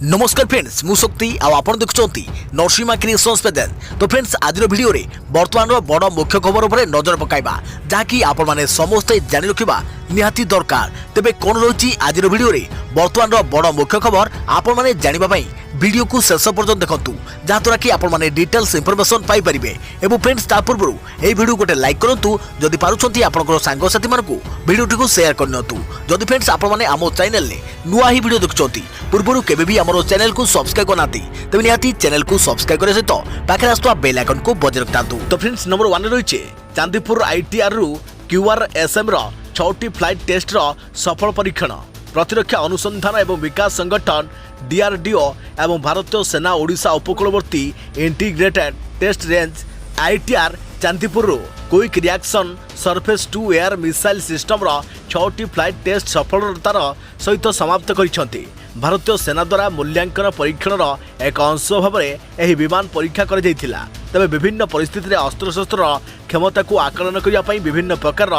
नमस्कार फ्रेंड्स मु शक्ति आपण देखुंत नरसिंहा क्रिएशंस पेजेन। तो फ्रेंड्स आज वीडियो रे वर्तमान बड़ मुख्य खबर उपर नजर पकाइबा जहाँकि आपण माने समस्ते जानि रखिबा निहाती दरकार। तेबे कोन रही आज वीडियो रे वर्तमान बड़ मुख्य खबर आपण माने जानिबा पई वीडियो को शेष पर्यंत देखंतु जहाँद्वारा कि आपण माने डिटेल्स इनफॉरमेशन पाई परिबे। एवं फ्रेंड्स ता पूर्व ए वीडियो गोटे लाइक करंतु जदि पारुछंती आपनकर सांग साथी मानकु वीडियो टिको शेयर करनतु। जदि फ्रेंड्स आपण माने आमो चैनल ने नुआ ही वीडियो देखुछंती पूर्वरु केबे भी हमरो चैनल को सब्सक्राइब करनाती तबे निहाती चैनल को सब्सक्राइब करे सहित पाखरे आस्तुवा बेल आइकन को बजाय रखतांतु। तो फ्रेंड्स नंबर 1 रहिছে चांदीपुर आईटीआर रु क्यूआरएसएम रो 6टी फ्लाइट टेस्ट रो सफल परीक्षण। प्रतिरक्षा अनुसंधान एवं विकास संगठन डीआरडीओ एवं भारतीय सेना ओडिशा उपकूलवर्ती integrated test range ITR Chandipur quick reaction surface to air missile system रो 6टी फ्लाइट टेस्ट सफलतार सहित समाप्त करिसेंती। भारतीय सेना द्वारा मूल्यांकन परीक्षण एक अंश भाव में यह विमान परीक्षा कर तबे विभिन्न परिस्थिति में अस्त्रशस्त्र क्षमता को आकलन करने विभिन्न प्रकार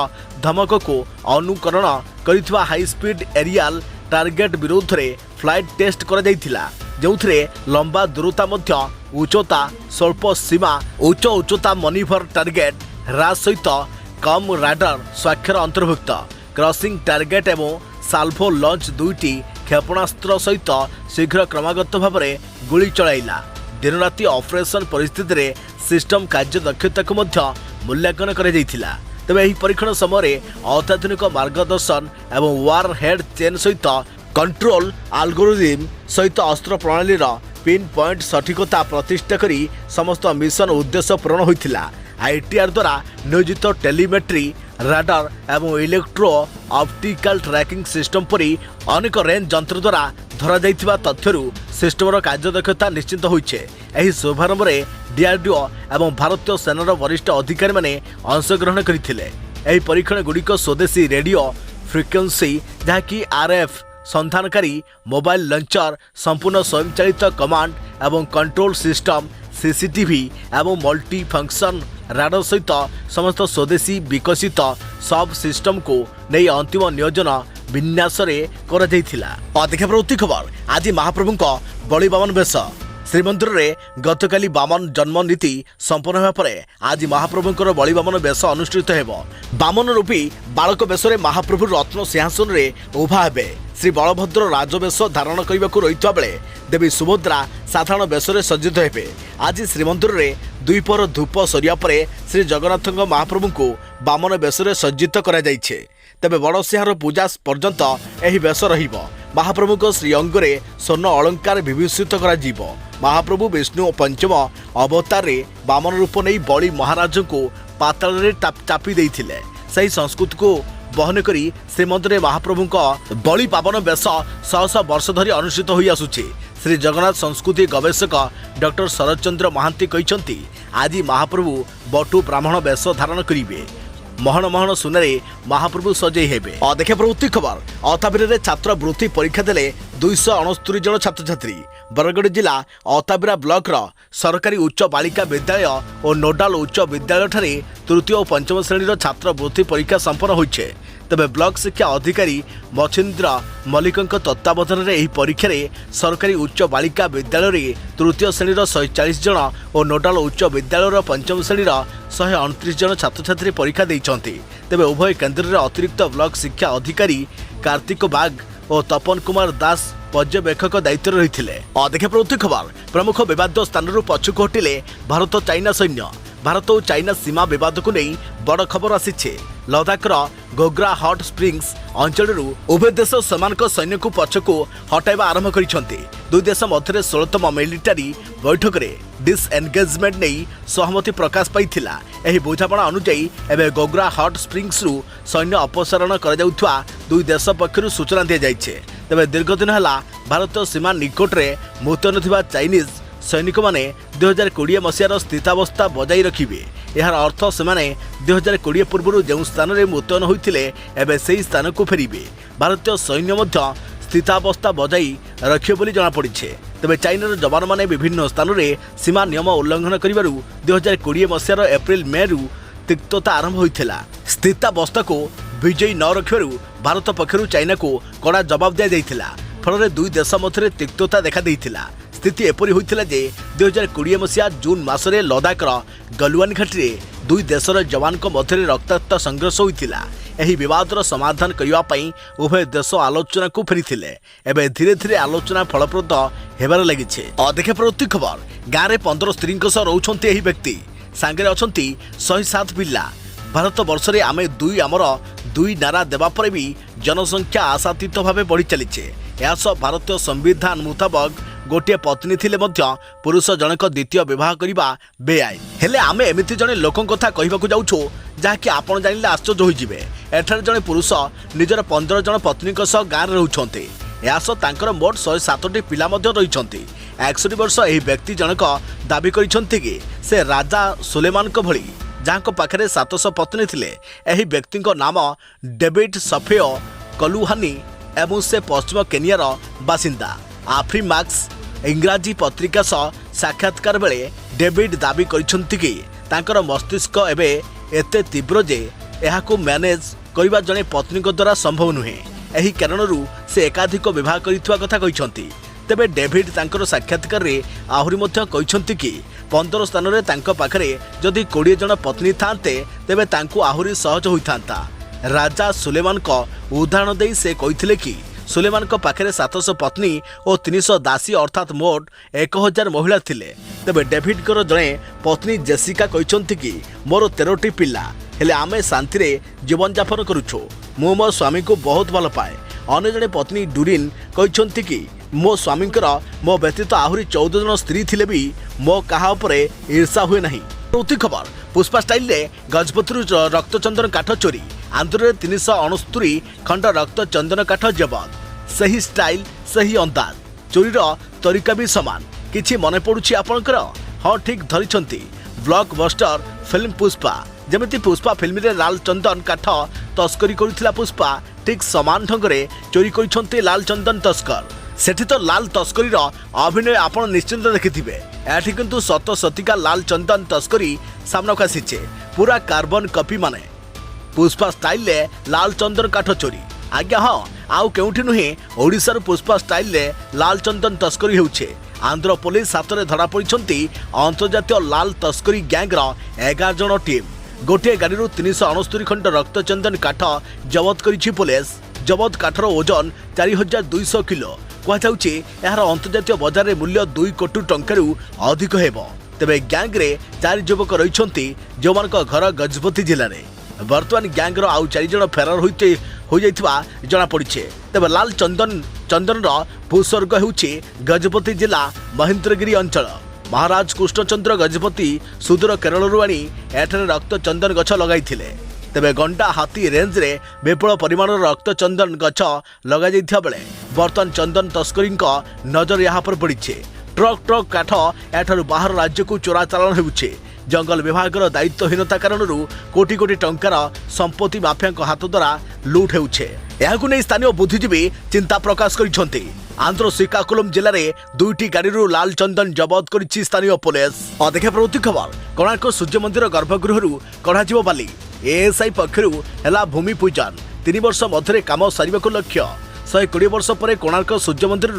धमक को अनुकरण कर हाई स्पीड एरियल टार्गेट विरुद्ध रे फ्लाइट टेस्ट जो लंबा दूरता उच्चता स्वल्प सीमा उच्चता मनिभर टार्गेट ह्रास सहित कम राडार स्वाक्षर अंतर्भुक्त क्रॉसिंग टार्गेट एवं साल्भो लॉन्च 2टी क्षेपणास्त्र सहित शीघ्र क्रमागत भाव में गुली चलाइला। दिन राति ऑपरेशन परिस्थिति रे सिस्टम कार्य दक्षता को मूल्यांकन करा। तेज यह परीक्षण समय अत्याधुनिक मार्गदर्शन एवं वार हेड चेन सहित कंट्रोल आल्गोरिदम सहित अस्त्र प्रणाली पिन पॉइंट सठिकता प्रतिष्ठा करी समस्त मिशन उद्देश्य पूरण होता। आईटीआर द्वारा नियोजित टेलीमेट्री राडार एवं इलेक्ट्रो ऑप्टिकल ट्रैकिंग सिस्टम परी अनेक रेंज यंत्र द्वारा धरा जाइथिबा तथ्यरू सिस्टमर कार्यदक्षता निश्चित होइछे। एही शुभारंभ में डीआरडीओ एवं भारतीय सेनार वरिष्ठ अधिकारी माने अंशग्रहण करथिले। एही परीक्षण गुड़िक स्वदेशी रेडियो फ्रिक्वेंसी जहाँकि आरएफ संधानकारी मोबाइल लंचर संपूर्ण स्वयंचालित कमांड एवं कंट्रोल सिस्टम सीसीटीवी एवं मल्टी फंक्शन राडार सहित समस्त स्वदेशी विकसित सब सिस्टम को नहीं अंतिम नियोजन विन्यास देखा प्रवृत्ति खबर आज महाप्रभु बलि बामन बेश श्रीमंदिर रे गतकाली बामन जन्म नीति संपन्न होगा पर आज महाप्रभुंकर बलि बामन बेश अनुष्ठित हेबो। बामन रूपी बालक बेश महाप्रभु रत्न सिंहासन रे उभा हेबे। श्री बलभद्र राजवेश धारण करने को रही बेले देवी सुभद्रा साधारण बेश सज्जित हेबे। आज श्रीमंदिर रे द्विपर धूप सरिया परे श्री जगन्नाथ महाप्रभु को बामन बेश सज्जित करा जाइछे। तेबे बड़सिंहार पूजा पर्यंत यही बेश रहिबो। महाप्रभु को श्रीअंगरे स्वर्ण अलंकार विभूषित करा जीवो। महाप्रभु विष्णु पंचम अवतार रे बामन रूप नहीं बलि महाराज को पाताल रे चापी देइथिले। सही संस्कृति को बहन करी श्रीमंदिर महाप्रभु बलि पावन बेश शह शह वर्ष धरी अनुष्ठित होई आसुछि। श्री जगन्नाथ संस्कृति गवेषक डॉक्टर शरद चंद्र महांती कहते आज महाप्रभु बटु ब्राह्मण बेश धारण करेंगे। महन महन सुनारे महाप्रभु सजई हेबे। देखा प्रवृत्ति खबर अताबिरा छात्र वृत्ति परीक्षा देले 269 जन छात्र छात्री। बरगड़ जिला अताबिरा ब्लॉक सरकारी उच्च बालिका विद्यालय और नोडाल उच्च विद्यालय ठारे तृतीय और पंचम श्रेणी छात्र वृत्ति परीक्षा संपन्न होइछे। तेबे ब्लॉक शिक्षा अधिकारी मछिंद्र मल्लिक तत्वावधान में यह परीक्षा सरकारी उच्च बालिका विद्यालय तृतीय श्रेणी 140 जन और नोडाल उच्च विद्यालय पंचम श्रेणी 129 जन छात्र छात्री परीक्षा देइछन्ति। तेबे उभय केन्द्र में अतिरिक्त ब्लॉक शिक्षा अधिकारी कार्तिक बाग और तपन कुमार दास पर्यवेक्षक दायित्व रही। देखा प्रवृत्ति खबर प्रमुख विवाद स्थान पछुक हटिले भारत चाइना सैन्य। भारत और चाइना सीमा विवाद को नहीं बड़ खबर आसी। लद्दाखर गोग्रा हॉट स्प्रिंग्स अंचल उभय देश समान सैन्य को पछक हटाइबा आरंभ करिसेंति। दुई देश मध्य 16तम मिलिटारी बैठक में डिसएनगेजमेंट नहीं सहमति प्रकाश पाइथिला। एही बुझापड़ा अनुसार एवं गोग्रा हॉट स्प्रिंग्स सैन्य अपसारण करा दुई देश पक्षर सूचना दी जाइछे। तेबे दीर्घ दिन है भारत सीमा निकट में मुतयन थिबा चाइनीज सैनिक माने 2020 मसीहार स्थितावस्था बजाई रखिबे। यार अर्थ सेमाने 2020 पूर्व जो स्थान में मुतयन होइथिले एबे सेही स्थान को फेरिबे। भारतीय सैन्य मध्य स्थितावस्था बजाई रखिबे बोली जଣା पड़िछे। तेबे चाइनार जवान माने विभिन्न स्थान में सीमा नियम उल्लंघन करिबारु 2020 मसीहार एप्रिल मे रु तिक्तता आरंभ होइथिला। स्थितावस्था को विजयी न रखिबारु भारत पक्षरु चाइना को कड़ा जवाब दिया जाइथिला। फल दुई देश मध्य तिक्तता देखा देइथिला। स्थिति एपरी होइथिला जे 2020 मसीहा जून मासरे लद्दाखर गलवान घाटी में दुई देशर जवान मध्य रक्ताक्त संघर्ष होइथिला। एही विवादर समाधान करबा पई उभय देश आलोचना को फेरिथिले। एबे धीरे धीरे आलोचना फलप्रद हेबार लागिछे। देखे प्रति खबर गाँव में 15 स्त्री सह रहउछन्ती एही व्यक्ति सांगे अछन्ती 107 पिला। भारत वर्ष रे आमे आमर दुई नारा देवा पर भी जनसंख्या आशातीत भाव बढ़ी चलीचे। यह भारतीय संविधान मुताबक गोटे पत्नी थिले मध्य पुरुष जनक द्वितीय विवाह करने बेआईन। हेले आमे एमिति जने लोकन कथा कहबाकू जाउछो जहाँकि आपण जानिले आश्चर्य होइजिबे। एठार जने पुरुष निजर 15 जन पत्नी सह गाँव रहउछन्ते। यास तांकर मोट 107टी पिला मध्य रहिछन्ती। 61 वर्ष एही व्यक्ति जनक दाबी करिछन्ती कि से राजा सुलेमान को भली जहाँ पाखे 700 पत्नी थिले। एही व्यक्ति नाम डेविड सफेओ कलुहानी एवं से पश्चिम केनियार बासिंदा। आफ्रिमाक्स इंग्राजी पत्रिका सह साक्षात्कार बेले डेविड दाबी करिछन्ती कि तांकर मस्तिष्क एबे एते तीव्र जे एहाकू मैनेज करिबा जने पत्नी द्वारा संभव नुहे। एही कारणरू से एकाधिक विवाह करिथुवा कथा कहिछन्ती। तेबे डेविड तांकर साक्षात्कार रे आहुरी मध्य कहिछन्ती कि 15 स्थान रे तांको पाखरे जदि 20 जन पत्नी थांते तेबे तांको आहुरी सहज होइथांता। राजा सुलेमान को उदाहरण दे से कहिथिले कि सुलेमान को पाखरे 700 पत्नी और 300 दासी अर्थात मोट 1000 महिला थिले। तेबे डेविड कर जणे पत्नी जेसिका कहिछन्ती कि मोर 13टी पिला हेले आमे शांति रे जीवन यापन करूछु। मो मो स्वामी को बहुत भल पाए। अन्य जणे पत्नी डुरिन कहिछन्ती कि मो स्वामींकर मो व्यतीत आहुरी 14 जन स्त्री थिले भी मो कहा उपरे ईर्षा हुए नहीं। प्रति खबर पुष्पा स्टाइल रे गजपति रक्तचंदन काठ चोरी। आंध्र 369 खंड रक्त चंदन काठ जबत। सही स्टाइल सही अंदाज चोरीर तरीका भी समान। किछि मने पड़ुछि आपनकर? हाँ ठीक धरिछन्ती। ब्लॉकबस्टर फिल्म पुष्पा जमिति पुष्पा फिल्म रे लाल चंदन काठ तस्करी करुथिला पुष्पा ठीक समान ढंग रे चोरी करिछन्ती लाल चंदन तस्कर। सेठी तो लाल तस्करीर अभिनय आपण निश्चिंत देखिथिबे। एठी किंतु सत सतिका लाल चंदन तस्करी सामनाक आसीचे। पूरा कार्बन कॉपी माने पुष्पा स्टाइल ले लाल चंदन काठ चोरी। आज्ञा हाँ आउ केउठी नुहे ओडिशार पुष्पा स्टाइल ले लाल चंदन तस्करी हेउछे। आंध्र पुलिस हाथ में धरा पड़ती अंतर्जातीय लाल तस्करी गैंगर 11 जन टीम। गोटे गाड़ी 369 खंड रक्त चंदन काठ जबत करिछि पुलिस। जबत काठर ओजन 4200 किलो। कहुचे यार अंतर्जातीय बजार में मूल्य 2 कोटी टंकार अधिक हेब। तेबे गैंग रे 4 युवक रही जो घर गजपति जिले में। बर्तमान गैंगर आउ 4 जन फेरार हो जना पड़ी। तेबे लाल चंदन भूस्वर्ग होउछि गजपति जिला महेंद्रगिरी अंचल। महाराज कृष्णचंद्र गजपति सुदूर केरल आनी एठारे रक्त चंदन गछ लगाइथिले। तेबे गंडा हाथी रेंज रे विपुल परिमाण रक्त चंदन गछ लगा जाइथिया बेले बर्तमान चंदन तस्करी नजर यहाँ पर पड़ी। ट्रक काठ एठारु बाहर राज्य को चोरा चालान होउछि। जंगल विभागर दायित्वहीनता कारण कोटी कोटी टंकार संपत्ति माफिया हाथ द्वारा लुट होउछे। एहाकु नै स्थानीय बुद्धिजीवी चिंता प्रकाश करिसंती। आंध्र श्रीकाकुलम जिले में 2टी गाड़ी लाल चंदन जबत करिछि स्थानीय पुलिस। देखे प्रति खबर कोणार्क सूर्य मंदिर गर्भगृह कढ़ाजिव बाली। एएसआई पक्षरु हेला भूमि पूजन। 3 वर्ष मध्य काम सारिबाकु लक्ष्य। 120 वर्ष पर कोणार्क सूर्य मंदिर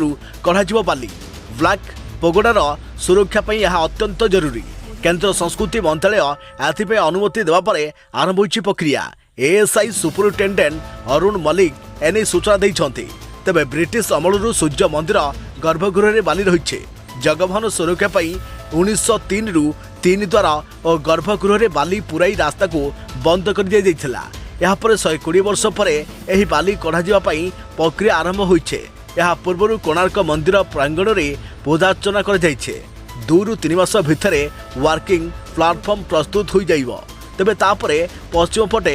कढ़ाजिव बाली। ब्लैक पगोडार सुरक्षा पई यह अत्यंत जरूरी। केंद्र संस्कृति मंत्रालय एथिपे अनुमति देवा पर आरंभ होइछि प्रक्रिया। एएसआई सुपरिटेंडेंट अरुण मलिक एने सूचना दैछन्ति। तेबे ब्रिटिश अमलरू सूर्य मंदिर गर्भगृह रे बाली रहिछे। जगमोहन सुरक्षा पई 1903 रु 3 द्वारा और गर्भगृह रे बाली पुराई रास्ता को बंद कर दिया जाइथिला। यहाँ पर 120 वर्ष पर एही बाली कढ़ा जिवा पई प्रक्रिया आरंभ होइछे। यहाँ पूर्व कोणार्क मंदिर प्रांगण रे पूजार्चना कर जाइछे। 2 रु 3 मास भितरे वर्किंग प्लाटफर्म प्रस्तुत हो जाइबो। तेबे तापरे पश्चिम पटे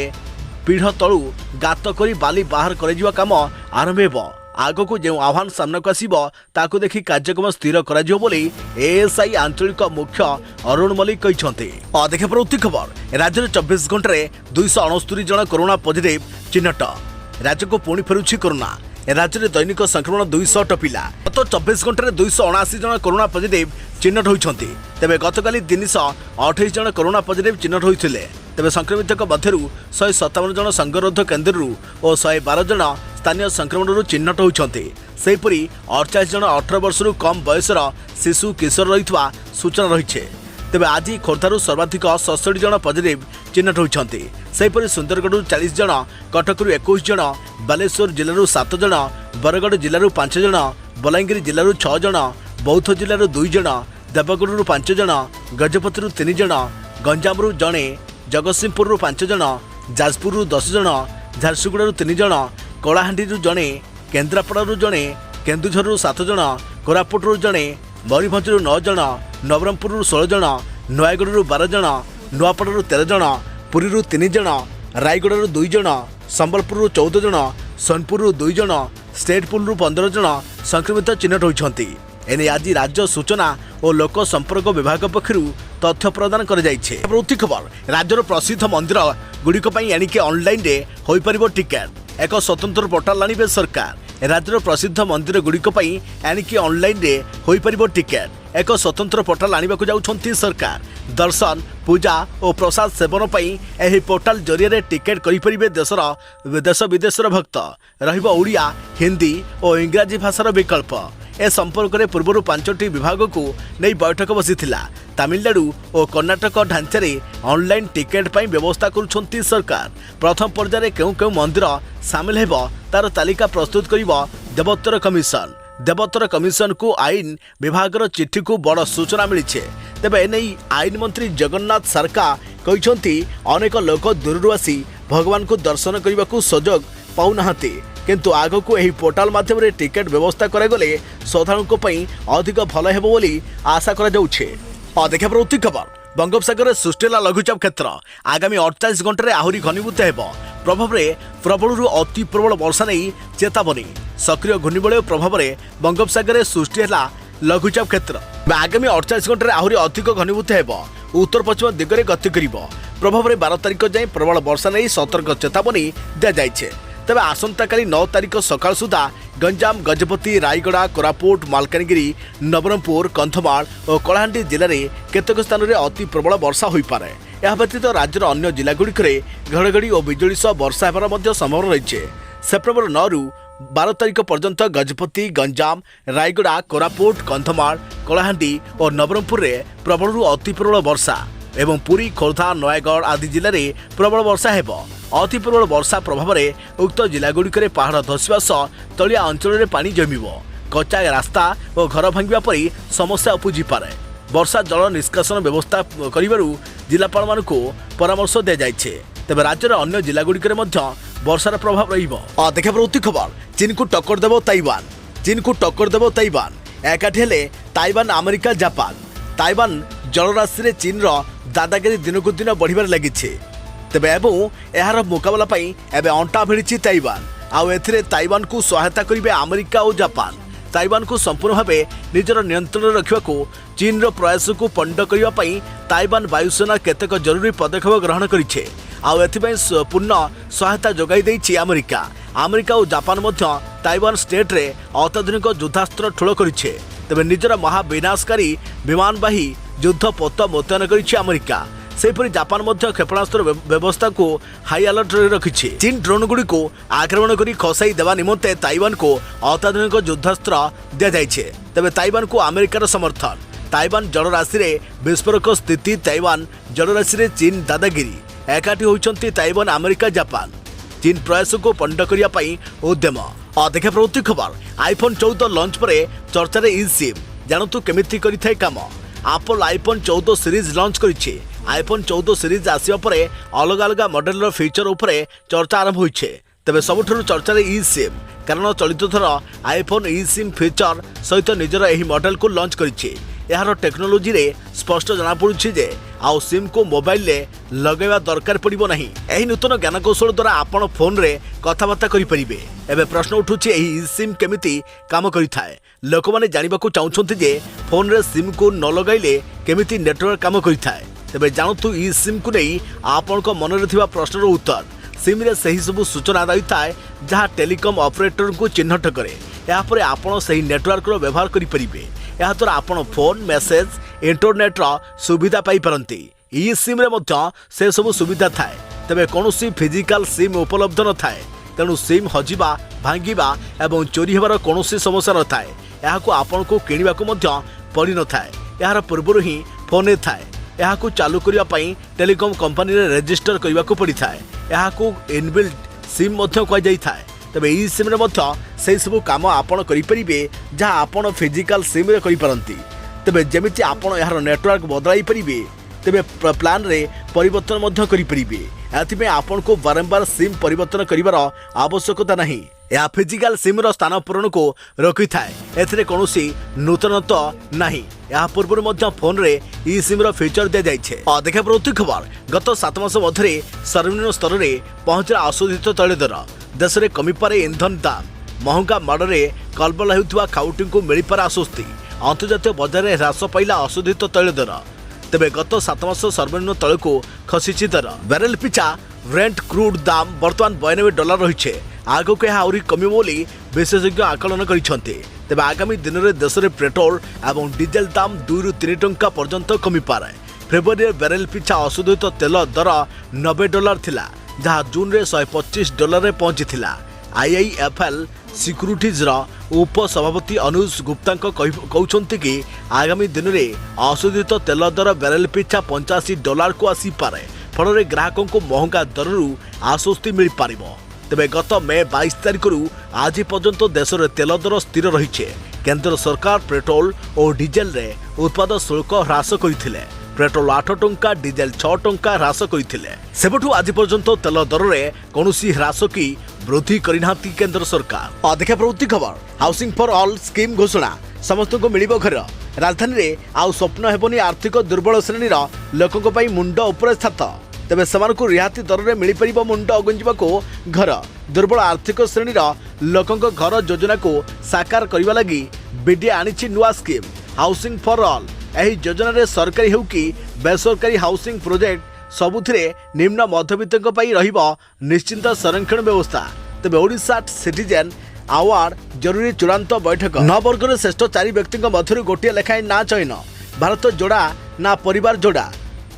पीढ़ तलू गात करी बाली बाहर कर काम आरंभ हेबो। आगो को जो आह्वान सामनाक आसिबो ताकू देखि कार्यक्रम स्थिर करा जिवो बोली एएसआई आंचलिक मुख्य अरुण मलिक कहिसंते। देखे प्रति खबर राज्य में 24 घंटे 269 जन कोरोना पॉजिटिव चिन्हट। राज्य को पुणी फेरुछि कोरोना। राज्य में दैनिक संक्रमण 200 टपिला। गत 24 घंटे 279 जन कोरोना पॉजिटिव चिन्हट होइछंती। तेबे गतकाली 328 जन कोरोना पॉजिटिव चिन्हट होइथिले। तेज संक्रमित मध्य 157 जन संगरोध केन्द्र और 112 जन स्थानीय संक्रमण चिन्हट होती। सेहीपरि 48 जन 18 वर्ष कम बयसर शिशु किशोर रही सूचना रही। तेज आज खोर्धारू सर्वाधिक 67 जन पॉजिटिव चिन्हट होती। सेहीपरि सुंदरगढ़ 40 जन, कटकरू 21 जन, बालेश्वर जिलूर 7 जन, बरगढ़ जिलूर 5 जन, बलांगीर जिलूर 6 जन, बौद्ध जिलूर 2 जन, देवगढ़ 5 जन, गजपति 3 जन, गंजामरू जड़े, जगतसिंहपुर 5 जन, जाजपुर 10 जन, झारसुगुड़ा 3 जन, कलाहांडी जड़े, केन्द्रापड़ारू जड़े, केन्दुझर 7 जन, कोरापुटू जड़े, मयूरभंज 9 जन, नवरंगपुर 16 जन, नयागढ़ 12 जन, नुआपड़ा 13 जन, पुरी 3 जन, रायगढ़ 2 जन, संबलपुर 14 जन, सोनपुर 2 जन, स्टेटपुल 15 जन संक्रमित चिन्हट होती। एने आज राज्य सूचना और लोक संपर्क विभाग पक्षर तथ्य प्रदान कर प्रवृत्ति खबर राज्यर प्रसिद्ध मंदिर गुड़िक एणिके ऑनलाइन रे होई परिबो टिकेट एक स्वतंत्र पोर्टाल आनिबे सरकार। राज्यर प्रसिद्ध मंदिर गुड़िक एणिके ऑनलाइन रे होई परिबो टिकेट एक स्वतंत्र पोर्टाल आनिबाकु जाउछंती सरकार। दर्शन पूजा और प्रसाद सेवन पई एही पोर्टाल जरिए टिकेट करि परिबे देश विदेशर भक्त रहिबो ओडिया हिंदी और इंग्राजी भाषार विकल्प। ए संपर्क में पूर्व 5टी विभाग को नहीं बैठक बसी तमिलनाडु और कर्णाटक ढांचारे ऑनलाइन टिकेट पर व्यवस्था करुछंती सरकार। प्रथम पर्यायर केउ मंदिर सामिल हेब तार तालिका प्रस्तुत करिबो देवोत्तर कमिशन। देवोत्तर कमिशन को आईन विभाग चिठी को बड़ सूचना मिली। तेबे एने आईन मंत्री जगन्नाथ सरका कहते अनेक लोक दूर आसी भगवान को दर्शन करने को सुजोग पाऊनाहांती, किंतु आग को यही पोर्टाल माध्यम टिकेट व्यवस्था करागले श्रद्धालुओं अधिक भल हेब बोली आशा करा जाउछे। देखा प्रवृत्ति खबर बंगोपसागर सृष्टि लघुचाप क्षेत्र आगामी 48 घंटे आहरी घनीभूत हेब प्रभाव में प्रबल अति प्रबल वर्षा नहीं चेतावनी। सक्रिय घूर्णिबलय प्रभाव में बंगोपसागर सृष्टि है लघुचाप क्षेत्र आगामी 48 घंटे आहरी अधिक घनीभूत हेब उत्तर पश्चिम दिगरे गति कर प्रभाव में 12 तारिख जाए प्रबल वर्षा नहीं सतर्क चेतावनी दी जाए। तेज आसंता काली 9 तारिख सकाळ सुधा गंजाम गजपति रायगड़ा कोरापुट मालकानगिरी नवरंगपुर कंधमाल और कलाहांडी जिले में केतक स्थान में अति प्रबल वर्षा हो पारे। यह व्यतीत राज्यर अन्य जिलागुड़िक घड़घड़ी और बिजुली सह वर्षा होबार संभावना रही। सेप्टेम्बर 9 रु 12 तारिख पर्यंत गजपति गंजाम रायगड़ा कोरापुट कंधमाल कलाहांडी और नवरंगपुर में प्रबल अति प्रबल वर्षा एवं पुरी खोर्धा नयागढ़ आदि जिले में प्रबल वर्षा हेब। अति प्रबल वर्षा प्रभाव में उक्त जिलागुड़िक पहाड़ धसवा सह तलिया अंचल में पानी जमिब कच्चा रास्ता और घर भांगा परी समस्या उपजी पारे। वर्षा जल निष्कासन व्यवस्था करिबारु जिलापाल मानकु परामर्श दी जाइछे। तेबे राज्यर अन्य जिलागुड़िक वर्षार प्रभाव रहिबो। देखा प्रवृत्ति खबर चीन को टक्कर देव ताइवान। चीन को टक्कर देव ताइवान एकाठी हेले ताइवान अमेरिका जापान। ताइवान जलराशि चीन दादागिरी दिनकू दिन बढ़िबार लागिछे। तेबे यार मुकाबला एबे अंटा भिड़ी ताइवान आउ एथिरे ताइवान को सहायता करिबे अमेरिका और जापान। ताइवान को संपूर्ण भाव निजर नियंत्रण रखा चीन प्रयास को पंड करने ताइवान वायुसेना केतेक जरूरी पदक्षेप ग्रहण करिछे आउ एथिपई पूर्ण सहायता जोगाई देइछि अमेरिका। अमेरिका और जापान मध्य ताइवान स्टेट रे अत्याधुनिक युद्धास्त्र ठोल करिछे। तेबे निजर महाविनाशकारी विमानवाही युद्ध पोत मुतयन करिछि अमेरिका। सेपरि जापान मध्य क्षेपणास्त्र व्यवस्था को हाई अलर्ट रखिछि। चीन ड्रोन गुड़ी को आक्रमण करी खसाई देवा निमंते ताइवान को अत्याधुनिक युद्धास्त्र दि जाइछे। तेबे ताइवान को अमेरिकार समर्थन। ताइवान जलराशि रे विस्फोरक स्थिति ताइवान जलराशि रे चीन दादागिरी एकाठी होइछंती ताइवान अमेरिका जापान। चीन प्रयास को पंड करिया पई उद्यम। देखा प्रवृत्ति खबर आईफोन 14 लॉन्च पर चर्चा ई सिम जानतु केमिति करिथाय काम। एप्पल आईफोन 14 सीरीज लॉन्च करिछि। आईफोन 14 सीरीज आसिबा परे अलग अलग मॉडल फीचर उपरे चर्चा आरंभ होइछे। तेबे सबुठु चर्चा ई सिम कारण चलित थर आईफोन ई सिम फीचर सहित निजर एही मॉडल को लॉन्च करिछि। यार टेक्नोलोजी रे स्पष्ट जना पड़ुछि जे आउ सिम को मोबाइल रे लगेवा दरकार पड़िबो नहीं। एही नूतन ज्ञानकौशल द्वारा आपण फोन रे कथाबार्ता करि परिबे। एबे प्रश्न उठुछि एही सिम केमिति काम करिथाय। लोक माने जानिबाकू चाहुछंती जे फोन रे सिम को न लगाइले केमिति नेटवर्क काम करिथाय। तेबे जानतु ई सिम को नहीं आपण को मन रे थिबा प्रश्नर उत्तर। सिम रे सही सब सूचना दैथाय जहाँ टेलीकॉम ऑपरेटर को चिन्हट करे। यापर आपण सही नेटवर्क रो व्यवहार करि परिबे। या द्वारा आपण फोन मेसेज इंटरनेट रो सुविधा पाई परंती। ई सिम रे मध्य से सब सुविधा थाए तेबे कौनसी फिजिकल सिम उपलब्ध न थाए तेणु सिम हजिबा भांगिबा एवं चोरी हेबार कौनसी समस्या न थाए याकू आपन को किनिबाकू मध्य पड़ी न थाए यार पूर्व ही फोन थाए याकू चालू करिया पई टेलीकॉम कंपनी रे रजिस्टर करिबाकू पड़ी थाए याकू इनबिल्ट सिम मध्य कह जाई थाए तेबे ई सिम रे मध्य से सब काम आपन करि परिबे जहां आपन फिजिकल सिम रे करि परंती तेबे जेमिति आपन यार नेटवर्क बदलाई परिबे तेबे प्लान रे परिवर्तन मध्य करि परिबे एथिमे आपन को बारंबार सिम परिवर्तन करिवार आवश्यकता नहीं या फिजिकल सिम रो स्थान पूरण को रखि थाए एथिरे कोनोसी नूतनत्व नहीं या पूर्व मध्य फोन रे ई सिम रो फीचर दे जाय छे देखा प्रति खबर गत 7 मास मध्य सर्वनिम्न स्तर रे पहुंचला अशोधित तैल दर देश रे कमी पारे इंधन दाम महंगा माड़े कलबल होउथुवा खाउटी को मिल पारे आश्वस्ति अंतर्जातीय बजार में ह्रास पाइला अशोधित तैल दर तेबे गत 7 मास सर्वनिम्न तल को खसी दर बैरेल पिछा ब्रेंट क्रूड दाम बर्तमान $92 रही आगो को आहरी कम बोली विशेषज्ञ आकलन करते तेबे आगामी दिन में देश में पेट्रोल और डीजेल दाम 2 ରୁ 3 टंका पर्यंत कमी पारे फेब्रुआरी बैरेल पिछा अशोधित तेल दर $90 थिला जहाँ जून रे $125 रे पहुंची आईआईएफएल सिक्यूरिटीज उप सभापति अनुज गुप्ता कहते कि आगामी दिन में अशोधित तेल दर बैरेल पिछा $85 को आसी पारे फल ग्राहकों को महंगा दरु आश्वस्ति मिल पार तेबे गत मे 22 तारिख आज पर्यंत देश में तेल दर स्थिर रही केंद्र सरकार पेट्रोल और डीजेल रे उत्पाद शुल्क ह्रास करथिले पेट्रोल 8 टंका डीजेल 6 टंका ह्रास करथिले सेबठू आज पर्यंत तेल दर रे कोनोसी ह्रास की वृद्धि करिनाती केंद्र सरकार अधिका प्रवृत्ति खबर हाउसिंग फॉर ऑल स्कीम घोषणा समस्त को मिलिबो घर राजधानी रे आउ स्वप्न हेबनी आर्थिक दुर्बल श्रेणीर लोकंक पई मुंड ऊपर स्थात तेबे सेमानकु रिहाती दर रे मिली परिबो मुंड अगुंजिबाको घर दुर्बल आर्थिक श्रेणीर लोकंक घर योजना को साकार करबा लागि बीडीए आनिछि नुवा स्कीम हाउसिंग फॉर ऑल एही योजना रे सरकारी हेउ कि बेसरकारी हाउसिंग प्रोजेक्ट सबुथिरे निम्न मध्यवित्तक पई रहिबो निश्चिंत संरक्षण व्यवस्था तेबे ओडिशा सिटीजन अवार्ड जरूरी चूड़ांत बैठक 9 वर्ग रे श्रेष्ठ 4 व्यक्ति मध्य गोटे लेखाएं ना चयन भारत जोड़ा ना परिवार जोड़ा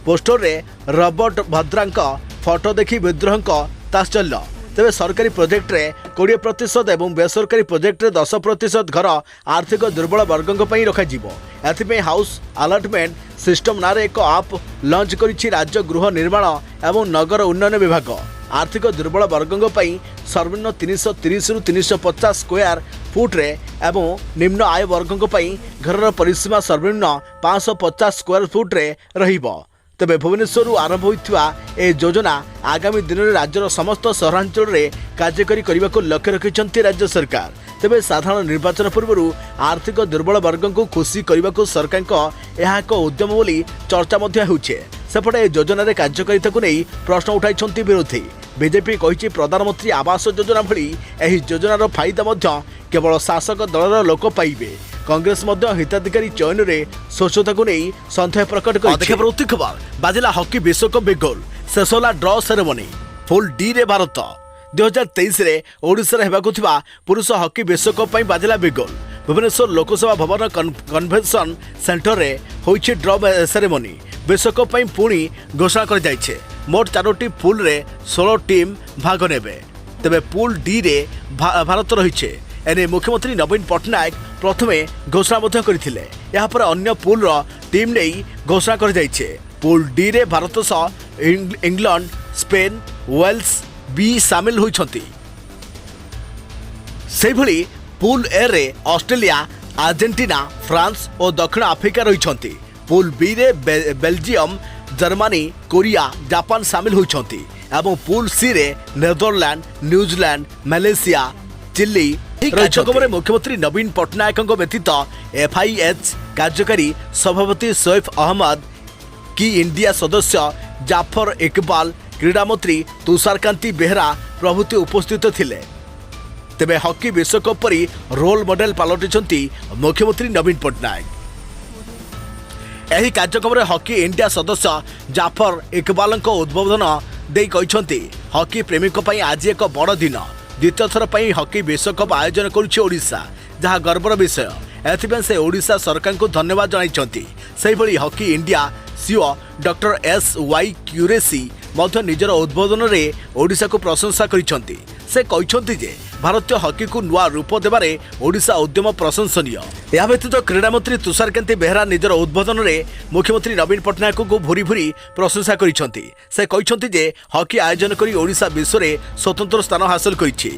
पोस्टर रे रॉबर्ट भद्रांक फोटो देखि विद्रोह ताश्चल्य तेबे सरकारी प्रोजेक्ट रे 20% एवं बेसरकारी प्रोजेक्ट रे 10% घर आर्थिक दुर्बल वर्गों पई रखा जीवो एथिपे हाउस अलॉटमेंट सिस्टम नारे एक आप लॉन्च करिछि राज्य गृह निर्माण एवं नगर उन्नयन विभाग आर्थिक दुर्बल वर्गों पई सर्वनिम्न 330 ରୁ 350 स्क्वायर फुट रे एवं निम्न आय वर्गों पई घरर परिसीमा सर्वनिम्न 550 स्क्वायर फुट रे रहिबो तेबे भुवनेश्वर आरंभ होइथिबा ए योजना आगामी दिन में राज्यर समस्त सहरांचल रे कार्यकारी करने को लक्ष्य रखिछंती राज्य सरकार तेबे साधारण निर्वाचन पूर्व आर्थिक दुर्बल वर्ग को खुशी करने को सरकार यह एक उद्यम बोली चर्चा होउछे सेपटे योजन कार्यकारिता को नहीं प्रश्न उठाई विरोधी बीजेपी कही प्रधानमंत्री आवास योजना भली एही योजनार फायदा केवल शासक दलर लोक पाइबे कांग्रेस हिताधिकारी चयन में स्वच्छता को नहीं सन्देह प्रकट कर खबर बाजिला हॉकी विश्वकप बेगोल शेष होला ड्र सेरेमनी फुल डी रे भारत 2023 रे ओडिशा रे हेबाकु थिबा पुरुष हॉकी विश्वकप पई बाजिला बेगोल भुवनेश्वर लोकसभा भवन कन्वेंशन सेंटर रे होइछि ड्र सेरेमनी विश्वकप पई पुणी घोषणा कर जाइछे मोट 4टी पूल रे 16 टीम भाग नेबे तेबे पूल डी रे भारत रहिछे एने मुख्यमंत्री नवीन पट्टनायक प्रथमे घोषणा मध्य करथिले यहाँ पर अन्य पूल रो टीम नहीं घोषणा कर जाइछे पूल डी रे भारत सह इंग्लैंड स्पेन वेल्स बी शामिल होइछंती सेभली पूल ए रे ऑस्ट्रेलिया अर्जेंटीना फ्रांस और दक्षिण आफ्रिका रहिछंती पूल बी रे बेल्जियम जर्मनी कोरिया जापान शामिल होइछंती एवं पूल सी रे नेदरलैंड न्यूजीलैंड मलेशिया चिली कार्यक्रम मुख्यमंत्री नवीन पट्टनायक व्यतीत एफआईएच कार्यकारी सभापति सैफ अहमद की इंडिया सदस्य जाफर इकबाल क्रीड़ा मंत्री तुषारकांति बेहरा प्रभृति उपस्थित थिले तेबे हॉकी विश्वकप परी रोल मॉडल पलटिछंती मुख्यमंत्री नवीन पट्टनायक एही कार्यक्रम हॉकी इंडिया सदस्य जाफर इकबाल उद्बोधन दे कहिछंती हॉकी प्रेमीक पई आज एक बड़ दिन द्वितीय थर पर हॉकी विश्वकप आयोजन करुछि ओडिशा जहाँ गर्वर विषय एथिपे से ओडिशा सरकार को धन्यवाद जणाइछंती सेहिभଳି hockey India CO doctor SY Qureshi मध्य निजर उद्बोधन में ओडिशा को प्रशंसा करिसेंती। से कहते जे भारतीय हॉकी को नुआ रूप देबारे ओडिशा उद्यम प्रशंसनीय। या व्यतीत क्रीड़ा मंत्री तुषारकांति बेहेरा निजर उद्बोधन में मुख्यमंत्री नवीन पट्टनायक को भूरी भूरी प्रशंसा करिसेंती। से कहते जे हॉकी आयोजन करी ओडिशा विश्व में स्वतंत्र स्थान हासिल करिछि।